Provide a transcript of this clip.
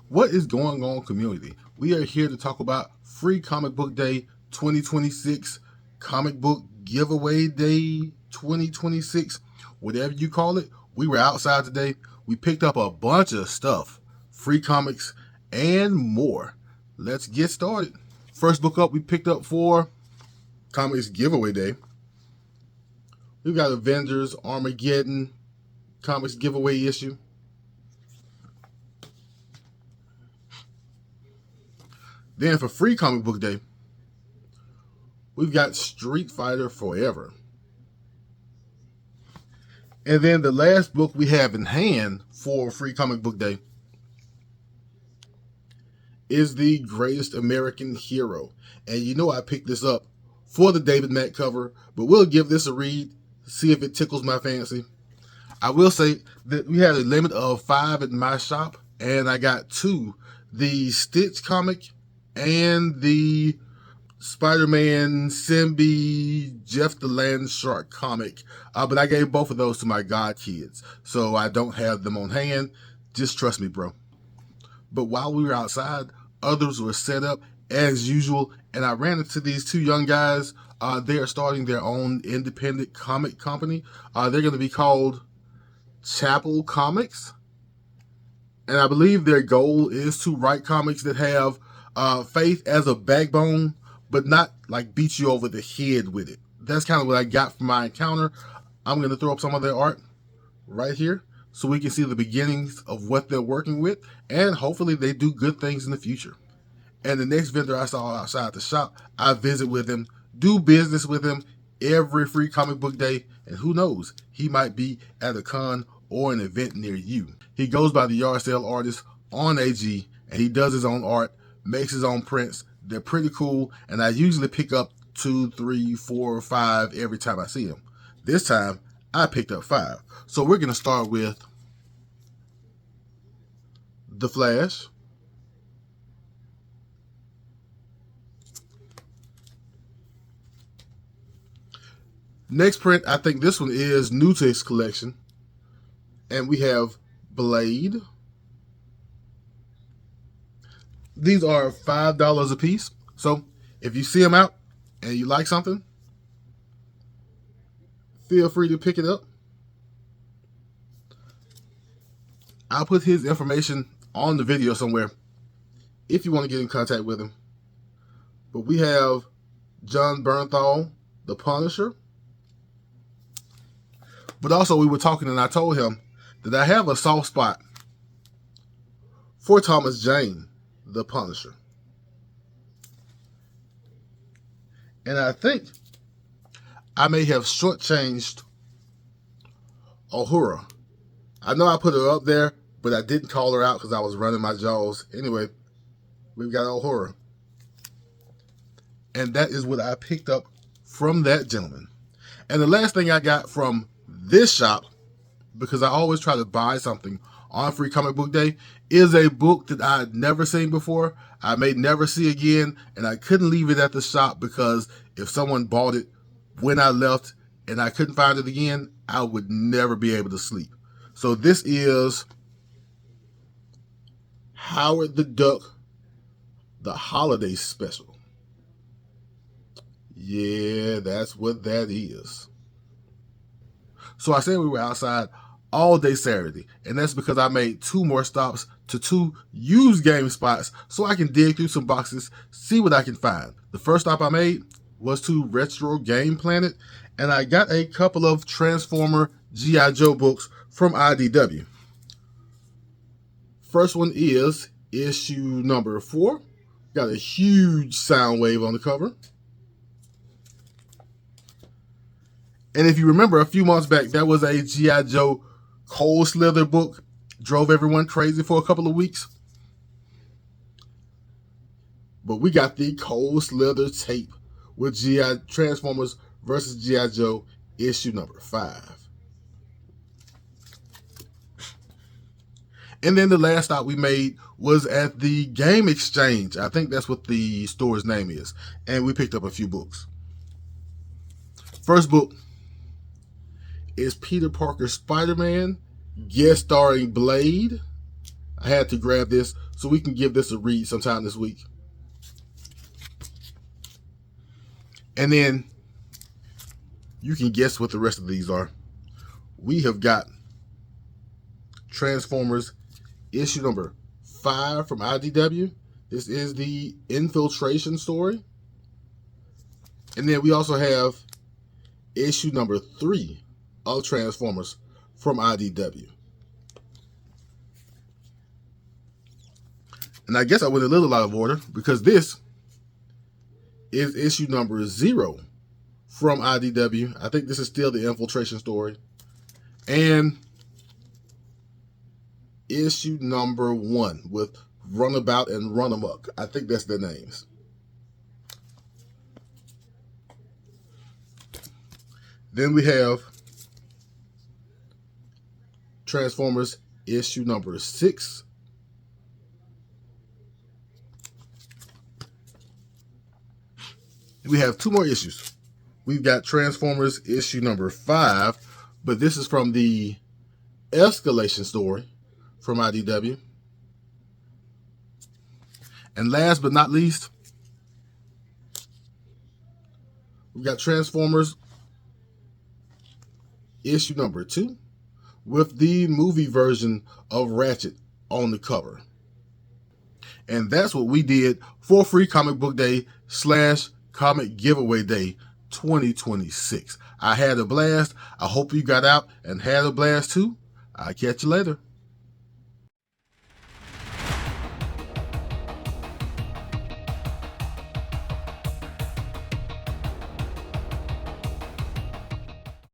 What is going on, community? We are here to talk about Free Comic Book Day 2026, Comic Book Giveaway Day 2026, whatever you call it. We were outside today. We picked up a bunch of stuff, free comics, and more. Let's get started. First book up we picked up for Comics Giveaway Day. We've got Avengers Armageddon Comics Giveaway issue. Then for Free Comic Book Day, we've got Street Fighter Forever. And then the last book we have in hand for Free Comic Book Day is The Greatest American Hero. And you know I picked this up for the David Mack cover, but we'll give this a read, see if it tickles my fancy. I will say that we had a limit of 5 at my shop, and I got 2. The Stitch comic and the Spider-Man Simbi Jeff the Land Shark comic. But I gave both of those to my god kids, so I don't have them on hand. Just trust me, bro. But while we were outside, others were set up as usual, and I ran into these 2 young guys. They are starting their own independent comic company. They're going to be called Chapel Comics. And I believe their goal is to write comics that have faith as a backbone, but not like beat you over the head with it. That's kind of what I got from my encounter. I'm going to throw up some of their art right here so we can see the beginnings of what they're working with, and hopefully they do good things in the future. And the next vendor I saw outside the shop, I visit with him, do business with him every Free Comic Book Day, and who knows, he might be at a con or an event near you. He goes by the Yard Sale Artist on AG, and he does his own art, makes his own prints. They're pretty cool, and I usually pick up 2, 3, 4, 5 every time I see him. This time, I picked up 5. So we're going to start with The Flash, next print, I think this one is new to his collection, and we have Blade. These are $5 a piece. So if you see them out and you like something, feel free to pick it up. I'll put his information on the video somewhere if you want to get in contact with him. But we have Jon Bernthal, the Punisher. But also we were talking and I told him that I have a soft spot for Thomas Jane, the Punisher. And I think I may have shortchanged Uhura. I know I put her up there, but I didn't call her out because I was running my jaws. Anyway, we've got Uhura. And that is what I picked up from that gentleman. And the last thing I got from this shop, because I always try to buy something on Free Comic Book Day, is a book that I had never seen before, I may never see again, and I couldn't leave it at the shop because if someone bought it when I left and I couldn't find it again, I would never be able to sleep. So this is Howard the Duck, the Holiday Special. Yeah, that's what that is. So I said we were outside all day Saturday, and that's because I made 2 more stops to 2 used game spots so I can dig through some boxes, see what I can find. The first stop I made was to Retro Game Planet, and I got a couple of Transformer G.I. Joe books from IDW. First one is issue number 4. Got a huge sound wave on the cover. And if you remember a few months back, there was a G.I. Joe Cold Slither book, drove everyone crazy for a couple of weeks. But we got the Cold Slither tape with G.I. Transformers versus G.I. Joe issue number 5. And then the last stop we made was at the Game Exchange. I think that's what the store's name is. And we picked up a few books. First book is Peter Parker Spider-Man, guest starring Blade. I had to grab this so we can give this a read sometime this week. And then you can guess what the rest of these are. We have got Transformers issue number 5 from IDW. This is the infiltration story. And then we also have issue number 3 of Transformers from IDW. And I guess I went a little out of order because this is issue number 0 from IDW. I think this is still the infiltration story. And issue number 1 with Runabout and Runamuck. I think that's their names. Then we have Transformers issue number 6. We have 2 more issues. We've got Transformers issue number 5, but this is from the Escalation story from IDW. And last but not least, we've got Transformers issue number 2 with the movie version of Ratchet on the cover. And that's what we did for Free Comic Book Day / Comic Giveaway Day 2026. I had a blast. I hope you got out and had a blast too. I'll catch you later.